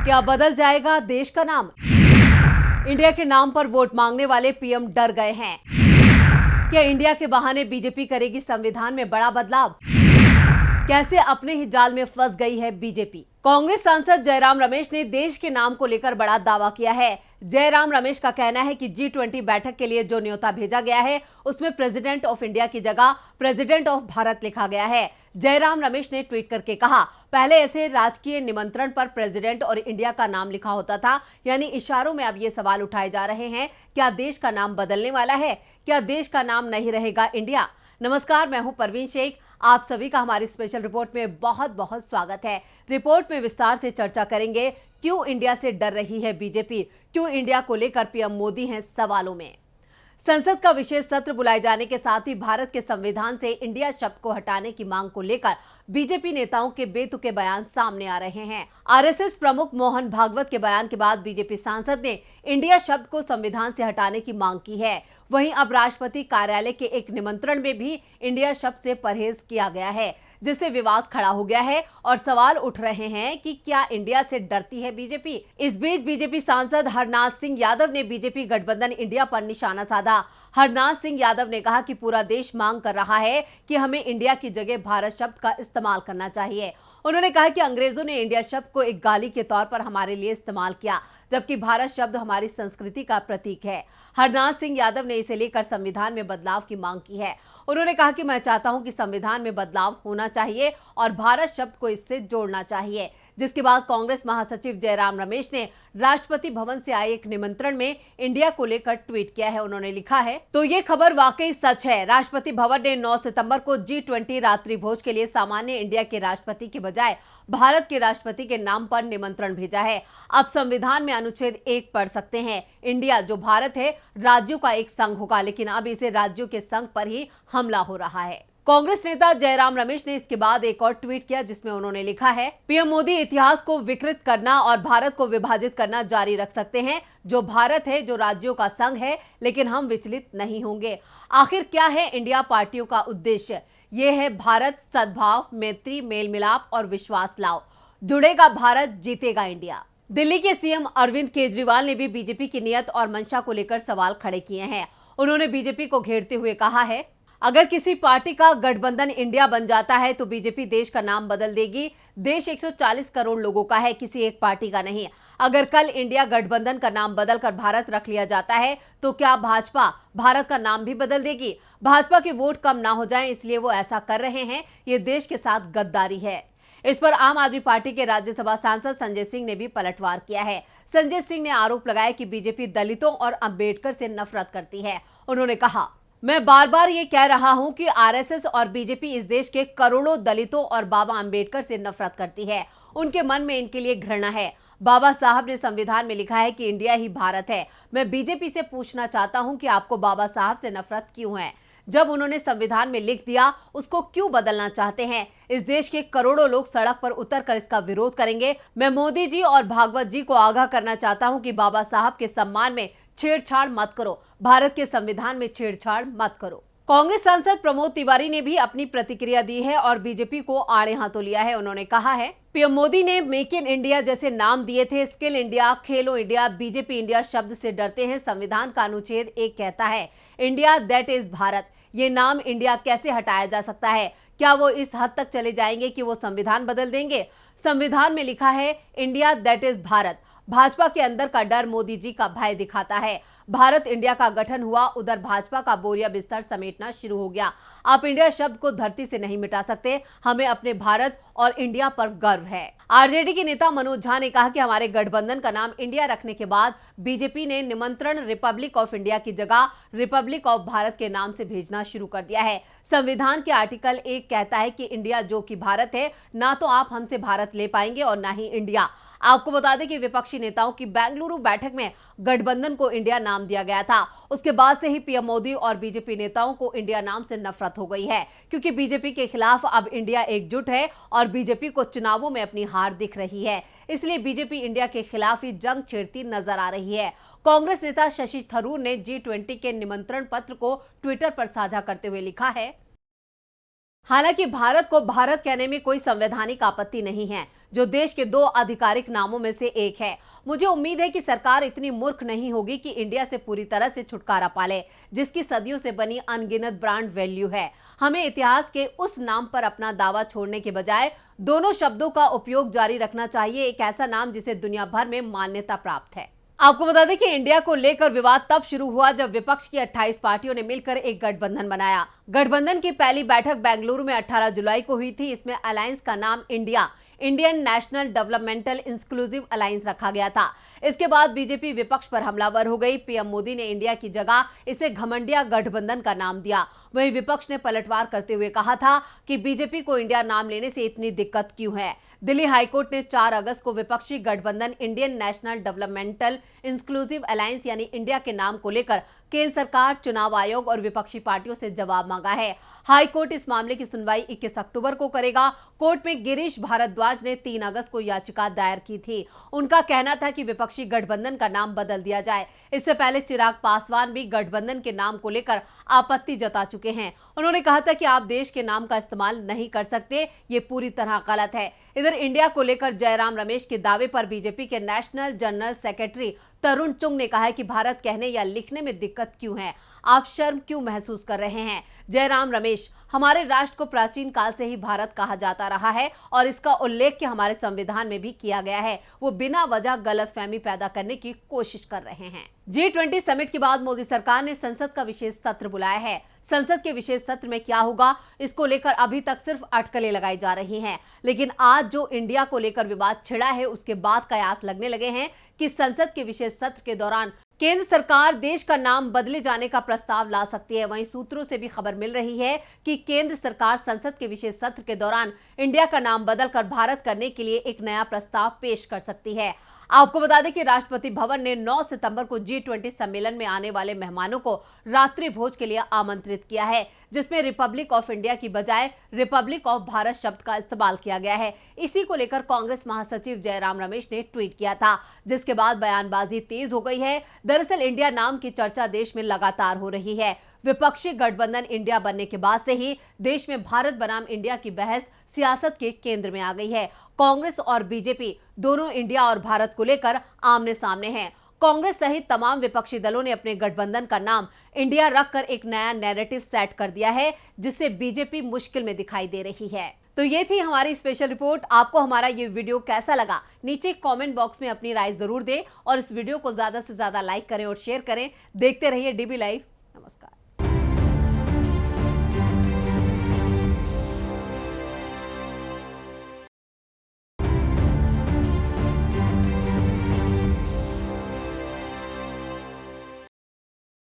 क्या बदल जाएगा देश का नाम? इंडिया के नाम पर वोट मांगने वाले पीएम डर गए हैं। क्या इंडिया के बहाने बीजेपी करेगी संविधान में बड़ा बदलाव? कैसे अपने ही जाल में फंस गई है बीजेपी? कांग्रेस सांसद जयराम रमेश ने देश के नाम को लेकर बड़ा दावा किया है। जयराम रमेश का कहना है कि G20 बैठक के लिए जो न्योता भेजा गया है उसमें प्रेसिडेंट ऑफ इंडिया की जगह प्रेसिडेंट ऑफ भारत लिखा गया है। जयराम रमेश ने ट्वीट करके कहा, पहले ऐसे राजकीय निमंत्रण पर प्रेसिडेंट और इंडिया का नाम लिखा होता था, यानी इशारों में अब ये सवाल उठाए जा रहे हैं, क्या देश का नाम बदलने वाला है? क्या देश का नाम नहीं रहेगा इंडिया? नमस्कार, मैं हूं परवीन शेख। आप सभी का हमारी स्पेशल रिपोर्ट में बहुत बहुत स्वागत है। रिपोर्ट में विस्तार से चर्चा करेंगे क्यों इंडिया से डर रही है बीजेपी, क्यों इंडिया को लेकर पीएम मोदी हैं सवालों में। संसद का विशेष सत्र बुलाए जाने के साथ ही भारत के संविधान से इंडिया शब्द को हटाने की मांग को लेकर बीजेपी नेताओं के बेतुके बयान सामने आ रहे हैं। आरएसएस प्रमुख मोहन भागवत के बयान के बाद बीजेपी सांसद ने इंडिया शब्द को संविधान से हटाने की मांग की है। वहीं अब राष्ट्रपति कार्यालय के एक निमंत्रण में भी इंडिया शब्द से परहेज किया गया है, जिससे विवाद खड़ा हो गया है और सवाल उठ रहे हैं कि क्या इंडिया से डरती है बीजेपी। इस बीच बीजेपी सांसद हरनाथ सिंह यादव ने बीजेपी गठबंधन इंडिया पर निशाना साधा। हरनाथ सिंह यादव ने कहा कि पूरा देश मांग कर रहा है कि हमें इंडिया की जगह भारत शब्द का इस्तेमाल करना चाहिए। उन्होंने कहा कि अंग्रेजों ने इंडिया शब्द को एक गाली के तौर पर हमारे लिए इस्तेमाल किया, जबकि भारत शब्द हमारी संस्कृति का प्रतीक है। हरनाथ सिंह यादव ने इसे लेकर संविधान में बदलाव की मांग की है। उन्होंने कहा कि मैं चाहता हूं कि संविधान में बदलाव होना चाहिए और भारत शब्द को इससे जोड़ना चाहिए। जिसके बाद कांग्रेस महासचिव जयराम रमेश ने राष्ट्रपति भवन से आए एक निमंत्रण में इंडिया को लेकर ट्वीट किया है। उन्होंने लिखा है, तो ये खबर वाकई सच है। राष्ट्रपति भवन ने 9 सितंबर को G20 रात्रि भोज के लिए सामान्य इंडिया के राष्ट्रपति के बजाय भारत के राष्ट्रपति के नाम पर निमंत्रण भेजा है। अब संविधान में अनुच्छेद 1 पढ़ सकते हैं, इंडिया जो भारत है राज्यों का एक संघ होगा, लेकिन अब इसे राज्यों के संघ पर ही हमला हो रहा है। कांग्रेस नेता जयराम रमेश ने इसके बाद एक और ट्वीट किया, जिसमें उन्होंने लिखा है, पीएम मोदी इतिहास को विकृत करना और भारत को विभाजित करना जारी रख सकते हैं। जो भारत है, जो राज्यों का संघ है, लेकिन हम विचलित नहीं होंगे। आखिर क्या है इंडिया पार्टियों का उद्देश्य? ये है भारत, सद्भाव, मैत्री, मेल मिलाप और विश्वास लाओ। जुड़ेगा भारत, जीतेगा इंडिया। दिल्ली के सीएम अरविंद केजरीवाल ने भी बीजेपी की नीयत और मंशा को लेकर सवाल खड़े किए हैं। उन्होंने बीजेपी को घेरते हुए कहा है, अगर किसी पार्टी का गठबंधन इंडिया बन जाता है तो बीजेपी देश का नाम बदल देगी। देश 140 करोड़ लोगों का है, किसी एक पार्टी का नहीं। अगर कल इंडिया गठबंधन का नाम बदलकर भारत रख लिया जाता है तो क्या भाजपा भारत का नाम भी बदल देगी? भाजपा के वोट कम ना हो जाएं, इसलिए वो ऐसा कर रहे हैं। ये देश के साथ गद्दारी है। इस पर आम आदमी पार्टी के राज्यसभा सांसद संजय सिंह ने भी पलटवार किया है। संजय सिंह ने आरोप लगाया कि बीजेपी दलितों और अंबेडकर से नफरत करती है। उन्होंने कहा, मैं बार बार ये कह रहा हूं कि आरएसएस और बीजेपी इस देश के करोड़ों दलितों और बाबा अंबेडकर से नफरत करती है। उनके मन में इनके लिए घृणा है। बाबा साहब ने संविधान में लिखा है कि इंडिया ही भारत है। मैं बीजेपी से पूछना चाहता हूं कि आपको बाबा साहब से नफरत क्यों है? जब उन्होंने संविधान में लिख दिया, उसको क्यों बदलना चाहते हैं? इस देश के करोड़ों लोग सड़क पर उतरकर इसका विरोध करेंगे। मैं मोदी जी और भागवत जी को आगाह करना चाहता हूं कि बाबा साहब के सम्मान में छेड़छाड़ मत करो, भारत के संविधान में छेड़छाड़ मत करो। कांग्रेस सांसद प्रमोद तिवारी ने भी अपनी प्रतिक्रिया दी है और बीजेपी को आड़े हाथों लिया है। उन्होंने कहा है, पीएम मोदी ने मेक इन इंडिया जैसे नाम दिए थे, स्किल इंडिया, खेलो इंडिया। बीजेपी इंडिया शब्द से डरते हैं। संविधान का अनुच्छेद 1 कहता है, इंडिया दैट इज भारत। ये नाम इंडिया कैसे हटाया जा सकता है? क्या वो इस हद तक चले जाएंगे कि वो संविधान बदल देंगे? संविधान में लिखा है, India that is Bharat. Bhajpa के अंदर का डर मोदी जी का भय दिखाता है। भारत इंडिया का गठन हुआ, उधर भाजपा का बोरिया बिस्तर समेटना शुरू हो गया। आप इंडिया शब्द को धरती से नहीं मिटा सकते। हमें अपने भारत और इंडिया पर गर्व है। आरजेडी के नेता मनोज झा ने कहा कि हमारे गठबंधन का नाम इंडिया रखने के बाद बीजेपी ने निमंत्रण रिपब्लिक ऑफ इंडिया की जगह रिपब्लिक ऑफ भारत के नाम से भेजना शुरू कर दिया है। संविधान के आर्टिकल 1 कहता है कि इंडिया जो कि भारत है, ना तो आप हमसे भारत ले पाएंगे और ना ही इंडिया। आपको बता दें कि विपक्षी नेताओं की बेंगलुरु बैठक में गठबंधन को इंडिया नाम दिया गया था। उसके बाद से ही पीएम मोदी और बीजेपी नेताओं को इंडिया नाम से नफरत हो गई है, क्योंकि बीजेपी के खिलाफ अब इंडिया एकजुट है और बीजेपी को चुनावों में अपनी हार दिख रही है। इसलिए बीजेपी इंडिया के खिलाफ ही जंग छेड़ती नजर आ रही है। कांग्रेस नेता शशि थरूर ने G20 के निमंत्रण पत्र को ट्विटर पर साझा करते हुए लिखा है, हालांकि भारत को भारत कहने में कोई संवैधानिक आपत्ति नहीं है, जो देश के 2 आधिकारिक नामों में से एक है। मुझे उम्मीद है कि सरकार इतनी मूर्ख नहीं होगी कि इंडिया से पूरी तरह से छुटकारा पाले, जिसकी सदियों से बनी अनगिनत ब्रांड वैल्यू है। हमें इतिहास के उस नाम पर अपना दावा छोड़ने के बजाय दोनों शब्दों का उपयोग जारी रखना चाहिए, एक ऐसा नाम जिसे दुनिया भर में मान्यता प्राप्त है। आपको बता दें कि इंडिया को लेकर विवाद तब शुरू हुआ जब विपक्ष की 28 पार्टियों ने मिलकर एक गठबंधन बनाया। गठबंधन की पहली बैठक बेंगलुरु में 18 जुलाई को हुई थी। इसमें अलायंस का नाम Indian national developmental inclusive alliance रखा गया था। इसके बाद बीजेपी विपक्ष पर हमलावर हो गई। पीएम मोदी ने इंडिया की जगह इसे घमंडिया गठबंधन का नाम दिया। वहीं विपक्ष ने पलटवार करते हुए कहा था कि बीजेपी को इंडिया नाम लेने से इतनी दिक्कत क्यों है। दिल्ली हाईकोर्ट ने 4 अगस्त को विपक्षी गठबंधन Indian national developmental inclusive alliance यानी इंडिया के नाम को लेकर केंद्र सरकार, चुनाव आयोग और विपक्षी पार्टियों से जवाब मांगा है। हाई कोर्ट इस मामले की सुनवाई 21 अक्टूबर को करेगा। कोर्ट में गिरीश भारद्वाज ने 3 अगस्त को याचिका दायर की थी। उनका कहना था कि विपक्षी गठबंधन का नाम बदल दिया जाए। इससे पहले चिराग पासवान भी गठबंधन के नाम को लेकर आपत्ति जता चुके हैं। उन्होंने कहा था कि आप देश के नाम का इस्तेमाल नहीं कर सकते, ये पूरी तरह गलत है। इधर इंडिया को लेकर जयराम रमेश के दावे पर बीजेपी के नेशनल जनरल सेक्रेटरी तरुण चुंग ने कहा है कि भारत कहने या लिखने में दिक्कत क्यों है, आप शर्म क्यों महसूस कर रहे हैं। जयराम रमेश, हमारे राष्ट्र को प्राचीन काल से ही भारत कहा जाता रहा है और इसका उल्लेख हमारे संविधान में भी किया गया है। वो बिना वजह गलतफहमी पैदा करने की कोशिश कर रहे हैं। G20 समिट के बाद मोदी सरकार ने संसद का विशेष सत्र बुलाया है। संसद के विशेष सत्र में क्या होगा, इसको लेकर अभी तक सिर्फ अटकलें लगाई जा रही हैं। लेकिन आज जो इंडिया को लेकर विवाद छिड़ा है, उसके बाद कयास लगने लगे हैं कि संसद के विशेष सत्र के दौरान केंद्र सरकार देश का नाम बदले जाने का प्रस्ताव ला सकती है। वहीं सूत्रों से भी खबर मिल रही है कि केंद्र सरकार संसद के विशेष सत्र के दौरान इंडिया का नाम बदलकर भारत करने के लिए एक नया प्रस्ताव पेश कर सकती है। आपको बता दें कि राष्ट्रपति भवन ने 9 सितंबर को G20 सम्मेलन में आने वाले मेहमानों को रात्रि भोज के लिए आमंत्रित किया है, जिसमें रिपब्लिक ऑफ इंडिया की बजाय रिपब्लिक ऑफ भारत शब्द का इस्तेमाल किया गया है। इसी को लेकर कांग्रेस महासचिव जयराम रमेश ने ट्वीट किया था, जिसके बाद बयानबाजी तेज हो गई है। दरअसल इंडिया नाम की चर्चा देश में लगातार हो रही है। विपक्षी गठबंधन इंडिया बनने के बाद से ही देश में भारत बनाम इंडिया की बहस सियासत के केंद्र में आ गई है। कांग्रेस और बीजेपी दोनों इंडिया और भारत को लेकर आमने सामने हैं। कांग्रेस सहित तमाम विपक्षी दलों ने अपने गठबंधन का नाम इंडिया रखकर एक नया नैरेटिव सेट कर दिया है, जिससे बीजेपी मुश्किल में दिखाई दे रही है। तो ये थी हमारी स्पेशल रिपोर्ट। आपको हमारा ये वीडियो कैसा लगा, नीचे कमेंट बॉक्स में अपनी राय जरूर दें और इस वीडियो को ज्यादा से ज्यादा लाइक करें और शेयर करें। देखते रहिए DB लाइव। नमस्कार।